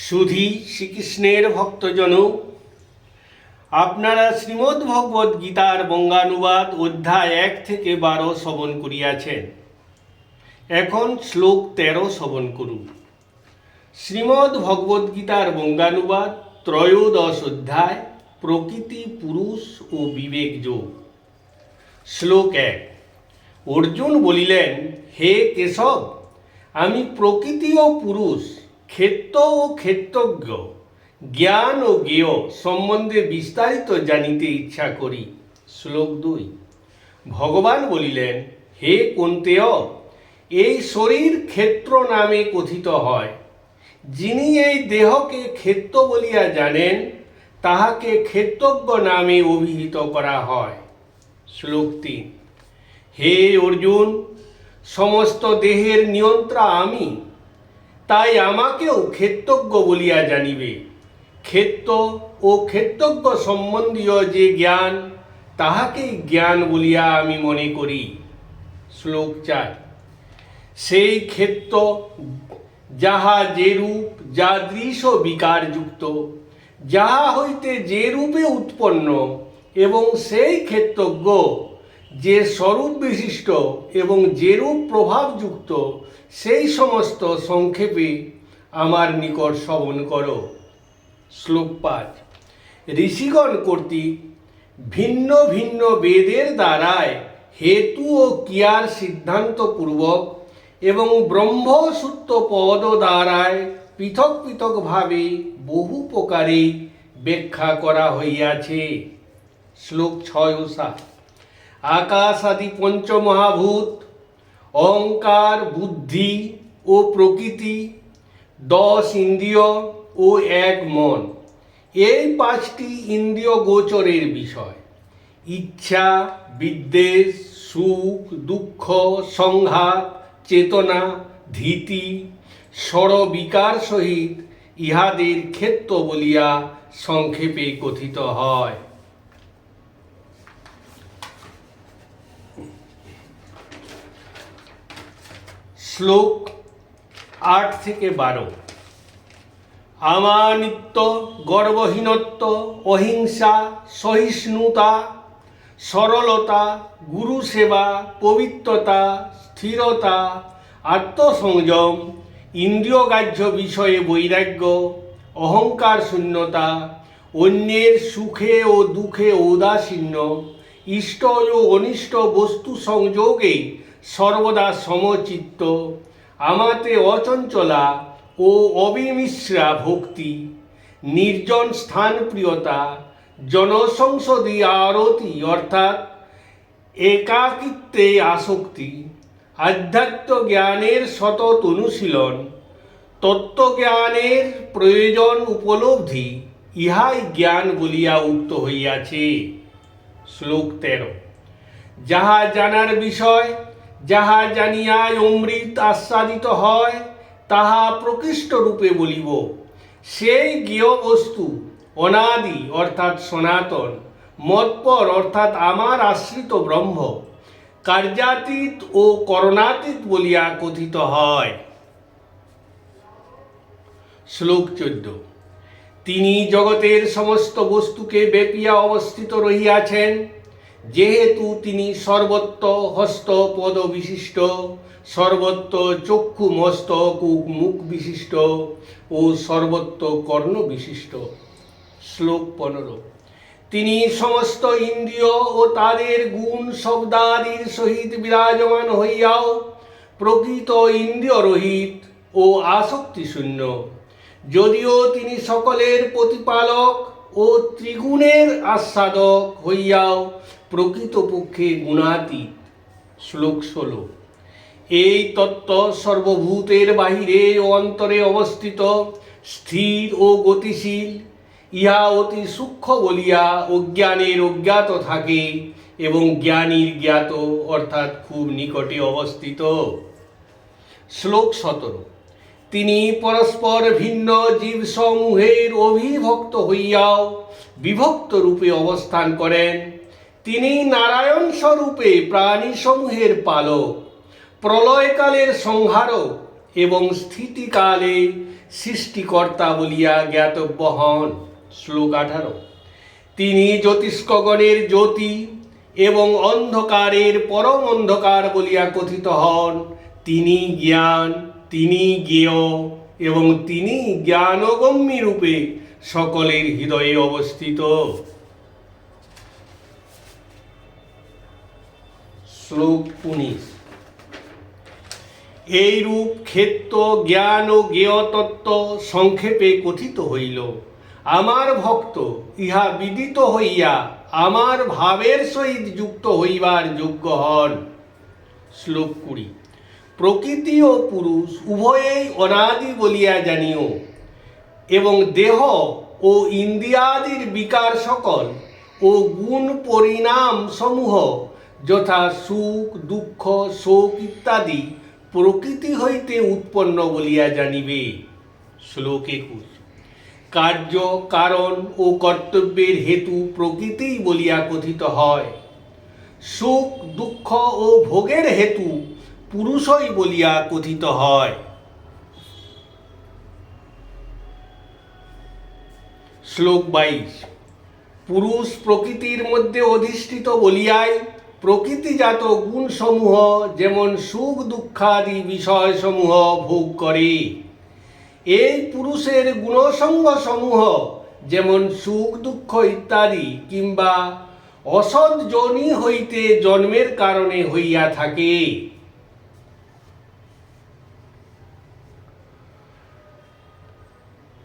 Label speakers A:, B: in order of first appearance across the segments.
A: সুধী শ্রীকৃষ্ণের ভক্তজন, আপনারা শ্রীমদ্ ভগবদ্ গীতার বঙ্গানুবাদ অধ্যায় 1 থেকে 12 শ্রবণ করিয়াছেন। এখন শ্লোক 13 শ্রবণ করুন। শ্রীমদ্ ভগবদ্ গীতার বঙ্গানুবাদ ত্রয়োদশ অধ্যায়, প্রকৃতি, পুরুষ ও বিবেক যোগ। শ্লোক 1। অর্জুন বলিলেন, হে কেশব, আমি প্রকৃতি ও পুরুষ, ক্ষেত্র ও ক্ষেত্রজ্ঞ, জ্ঞান ও জ্ঞেয় সম্বন্ধে বিস্তারিত জানিতে ইচ্ছা করি। শ্লোক 2। ভগবান বলিলেন, হে কুন্তেয়, এই শরীর ক্ষেত্র নামে কথিত হয়। যিনি এই দেহকে ক্ষেত্র বলিয়া জানেন, তাহাকে ক্ষেত্রজ্ঞ নামে অভিহিত করা হয়। শ্লোক 3। হে অর্জুন, সমস্ত দেহের নিয়ন্ত্রা আমি, তাই আমাকেও ক্ষেত্রজ্ঞ বলিয়া জানিবে। ক্ষেত্র ও ক্ষেত্রজ্ঞ সম্বন্ধীয় যে জ্ঞান, তাহাকেই জ্ঞান বলিয়া আমি মনে করি। শ্লোক 4। সেই ক্ষেত্র যাহা যে রূপ যাদৃশ বিকারযুক্ত, যাহা হইতে যে রূপে উৎপন্ন, এবং সেই ক্ষেত্রজ্ঞ যে স্বরূপ বিশিষ্ট এবং যেরূপ প্রভাবযুক্ত, সেই সমস্ত সংক্ষেপে আমার নিকট শ্রবণ করো। শ্লোক 5। ঋষিগণ কর্তৃক ভিন্ন ভিন্ন বেদের দ্বারায় হেতু ও ক্রিয়ার সিদ্ধান্তপূর্বক এবং ব্রহ্মসূত্র পদ দ্বারায় পৃথক পৃথকভাবে বহু প্রকারে ব্যাখ্যা করা হইয়াছে। শ্লোক 6 ও 7। আকাশ আদি পঞ্চমহাভূত, অহংকার, বুদ্ধি ও প্রকৃতি, 10 ইন্দ্রিয় ও 1 মন, এই 5টি ইন্দ্রিয় গোচরের বিষয়। ইচ্ছা, বিদ্বেষ, সুখ, দুঃখ, সংঘাত, চেতনা, ধীতি, ষড়বিকার সহিত ইহাদের ক্ষেত্র বলিয়া সংক্ষেপে কথিত হয়। শ্লোক 8 থেকে 12। আমানিত্ব, গর্বহীনত্ব, অহিংসা, সহিষ্ণুতা, সরলতা, গুরু সেবা, পবিত্রতা, স্থিরতা, আত্মসংযম, ইন্দ্রিয়গ্রাহ্য বিষয়ে বৈরাগ্য, অহংকার শূন্যতা, অন্যের সুখে ও দুঃখে ঔদাসীন্য, ইষ্ট ও অনিষ্ট বস্তু সংযোগে সর্বদা সমচিত্ত, আমাতে অচঞ্চলা ও অবিমিশ্রা ভক্তি, নির্জন স্থান প্রিয়তা, জনসংসদী আরতি অর্থাৎ একাকিত্বে আসক্তি, আধ্যাত্ম জ্ঞানের সতত অনুশীলন, তত্ত্বজ্ঞানের প্রয়োজন উপলব্ধি, ইহাই জ্ঞান বলিয়া উক্ত হইয়াছে। শ্লোক 13। যাহা জানার বিষয়, যাহা জানিয়াই অমৃত আস্বাদিত হয়, তাহা প্রকৃষ্ট রূপে বলিব। সেই জ্ঞেয় বস্তু অনাদি অর্থাৎ সনাতন, মৎপর অর্থাৎ আমার আশ্রিত ব্রহ্ম, কার্যাতীত ও করণাতীত বলিয়া কথিত হয়। শ্লোক 14। তিনি জগতের সমস্ত বস্তুকে ব্যাপিয়া অবস্থিত রহিয়াছেন, যেহেতু তিনি সর্বত্র হস্ত পদ বিশিষ্ট, সর্বত্র চক্ষু মস্তক ও মুখ বিশিষ্ট ও সর্বত্র কর্ণ বিশিষ্ট। শ্লোক 15। তিনি সমস্ত ইন্দ্রিয় ও তাদের গুণ শব্দাদির সহিত বিরাজমান হইয়াও প্রকৃত ইন্দ্রিয় রহিত ও আসক্তি শূন্য, যদিও তিনি সকলের প্রতিপালক ও ত্রিগুণের আস্বাদক হইয়াও প্রকৃতপক্ষে গুণাতীত। শ্লোক 16। এই তত্ত্ব সর্বভূতের বাহিরে ও অন্তরে অবস্থিত, স্থির ও গতিশীল। ইহা অতি সূক্ষ্ম বলিয়া অজ্ঞানের অজ্ঞাত থাকে এবং জ্ঞানীর জ্ঞাত অর্থাৎ খুব নিকটে অবস্থিত। শ্লোক 17। তিনি পরস্পর ভিন্ন জীবসমূহের অভিভক্ত হইয়াও বিভক্ত রূপে অবস্থান করেন। তিনি নারায়ণ স্বরূপে প্রাণীসমূহের পালক, প্রলয়কালের সংহারক এবং স্থিতিকালে সৃষ্টিকর্তা বলিয়া জ্ঞাতব্য হন। শ্লোক 18। তিনি জ্যোতিষ্কগণের জ্যোতি এবং অন্ধকারের পরম অন্ধকার বলিয়া কথিত হন। তিনি জ্ঞান, তিনি জ্ঞেয় এবং তিনি জ্ঞানগম্যী রূপে সকলের হৃদয়ে অবস্থিত। শ্লোক 19। এই রূপ ক্ষেত্র জ্ঞান ও জ্ঞেয় তত্ত্ব সংক্ষেপে কথিত হইল। আমার ভক্ত ইহা বিদিত হইয়া আমার ভাবের সহিত যুক্ত হইবার যোগ্য হন। শ্লোক 20। প্রকৃতি ও পুরুষ উভয়েই অনাদি বলিয়া জানিও এবং দেহ ও ইন্দ্রিয়াদির বিকার সকল ও গুণ পরিণাম সমূহ যথা সুখ, দুঃখ, শোক ইত্যাদি প্রকৃতি হইতে উৎপন্ন বলিয়া জানিবে। শ্লোক 21। কার্য, কারণ ও কর্তব্যের হেতু প্রকৃতিই বলিয়া কথিত হয়। সুখ, দুঃখ ও ভোগের হেতু পুরুষই বলিয়া কথিত হয়। শ্লোক 22। পুরুষ প্রকৃতির মধ্যে অধিষ্ঠিত বলিয়াই প্রকৃতিজাত গুণসমূহ যেমন সুখ দুঃখাদি বিষয়সমূহ ভোগ করে। এই পুরুষের গুণসঙ্গ সমূহ যেমন সুখ দুঃখ ইত্যাদি কিংবা অসৎ যোনি হইতে জন্মের কারণে হইয়া থাকে।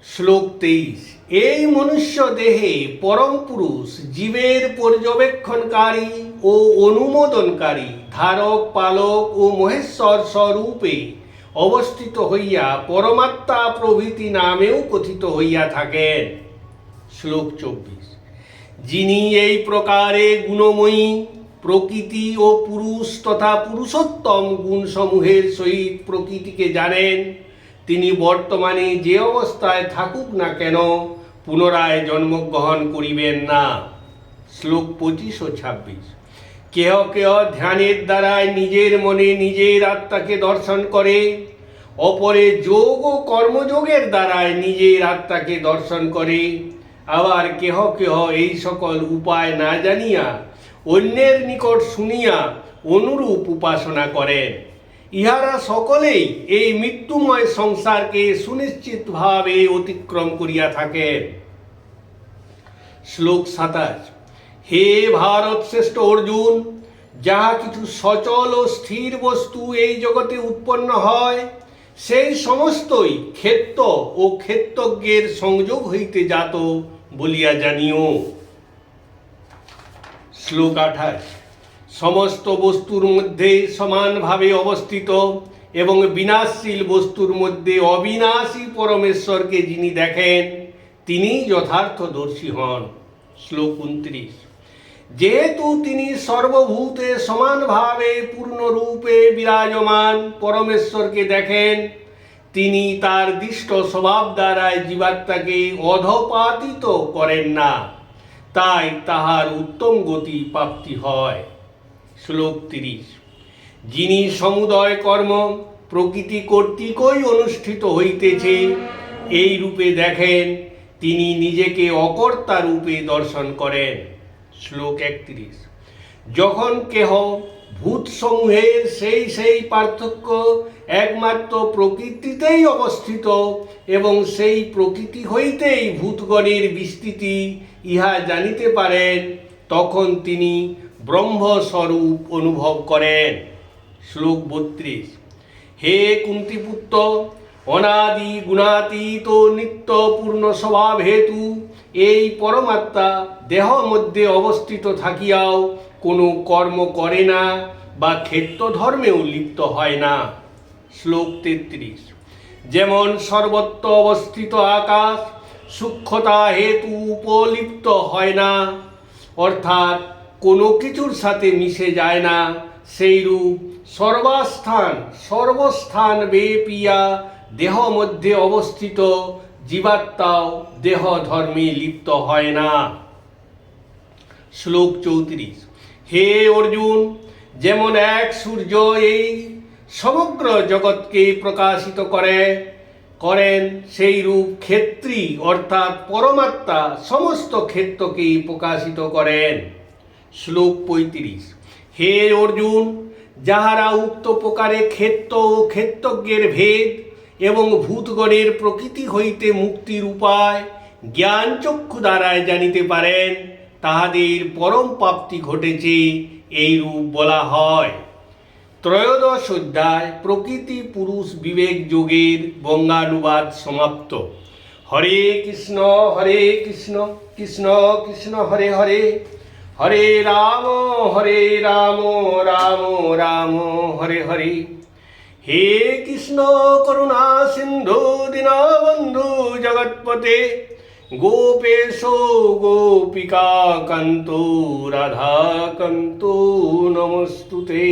A: শ্লোক 23। এই মনুষ্য দেহে পরম পুরুষ জীবের পর্যবেক্ষণকারী ও অনুমোদনকারী, ধারক, পালক ও মহেশ্বর স্বরূপে অবস্থিত হইয়া পরমাত্মা প্রভৃতি নামেও কথিত হইয়া থাকেন। শ্লোক 24। যিনি এই প্রকারে গুণময়ী প্রকৃতি ও পুরুষ তথা পুরুষোত্তম গুণসমূহের সহিত প্রকৃতিকে জানেন, তিনি বর্তমানে যে অবস্থায় থাকুক না কেন পুনরায় জন্মগ্রহণ করিবেন না। শ্লোক 25 ও 26। কেহ কেহ ধ্যানের দ্বারায় নিজের মনে নিজের আত্মাকে দর্শন করে, অপরে যোগ ও কর্মযোগের দ্বারায় নিজের আত্মাকে দর্শন করে, আবার কেহ কেহ এই সকল উপায় না জানিয়া অন্যের নিকট শুনিয়া অনুরূপ উপাসনা করেন। ইহারা সকলেই এই মৃত্যুময় সংসারকে সুনিশ্চিতভাবে অতিক্রম করিয়া থাকেন। শ্লোক 27। হে ভারত শ্রেষ্ঠ অর্জুন, যাহা কিছু সচল ও স্থির বস্তু এই জগতে উৎপন্ন হয় সেই সমস্তই ক্ষেত্র ও ক্ষেত্রজ্ঞের সংযোগ হইতে জাত বলিয়া জানিও। শ্লোক 28। সমস্ত বস্তুর মধ্যে সমানভাবে অবস্থিত এবং বিনাশশীল বস্তুর মধ্যে অবিনাশী পরমেশ্বরকে যিনি দেখেন তিনি যথার্থদর্শী হন। শ্লোক 29। যেহেতু তিনি সর্বভূতে সমানভাবে পূর্ণরূপে বিরাজমান পরমেশ্বরকে দেখেন, তিনি তার দৃষ্ট স্বভাব দ্বারায় জীবাত্মাকে অধঃপাতিত করেন না, তাই তাহার উত্তম গতি প্রাপ্তি হয়। শ্লোক 30। যিনি সমুদয় কর্ম প্রকৃতি কর্তৃকই অনুষ্ঠিত হইতেছে এই রূপে দেখেন, তিনি নিজেকে অকর্তা রূপে দর্শন করেন। শ্লোক 31। যখন কেহ ভূতসমূহের সেই পার্থক্য একমাত্র প্রকৃতিতেই অবস্থিত এবং সেই প্রকৃতি হইতেই ভূতগণের বিস্তৃতি ইহা জানিতে পারেন, তখন তিনি ব্রহ্মস্বরূপ অনুভব করেন। শ্লোক 32। হে কুন্তিপুত্র, অনাদি গুণাতীত নিত্য পূর্ণ স্বভাব হেতু এই পরমাত্মা দেহ মধ্যে অবস্থিত থাকিয়াও কোনো কর্ম করে না বা ক্ষেত্র ধর্মেও লিপ্ত হয় না। শ্লোক 33। যেমন সর্বত্র অবস্থিত আকাশ সূক্ষ্মতা হেতু উপলিপ্ত হয় না, অর্থাৎ কোনো কিছুর সাথে মিশে যায় না, সেইরূপ সর্বস্থান ব্যাপিয়া দেহ মধ্যে অবস্থিত জীবাত্মাও দেহ ধর্মে লিপ্ত হয় না। শ্লোক 34। হে অর্জুন, যেমন এক সূর্য এই সমগ্র জগৎকে প্রকাশিত করেন সেই রূপ ক্ষেত্রী অর্থাৎ পরমাত্মা সমস্ত ক্ষেত্রকেই প্রকাশিত করেন। শ্লোক ৩৫। হে অর্জুন, যাহারা উক্ত প্রকারে ক্ষেত্র ও ক্ষেত্রজ্ঞের ভেদ এবং ভূতগণের প্রকৃতি হইতে মুক্তির উপায় জ্ঞানচক্ষু দ্বারায় জানিতে পারেন, তাহাদের পরম প্রাপ্তি ঘটেছে, এই রূপ বলা হয়। ত্রয়োদশ অধ্যায় প্রকৃতি পুরুষ বিবেক যোগের বঙ্গানুবাদ সমাপ্ত। হরে কৃষ্ণ কৃষ্ণ কৃষ্ণ হরে হরে, হরে রাম রাম রাম হরে হরে। হে কৃষ্ণ করুণা সিন্ধু দীনবন্ধু জগৎপতে, গোপেশ গোপিকা কান্ত রাধা কান্ত নমস্তুতে।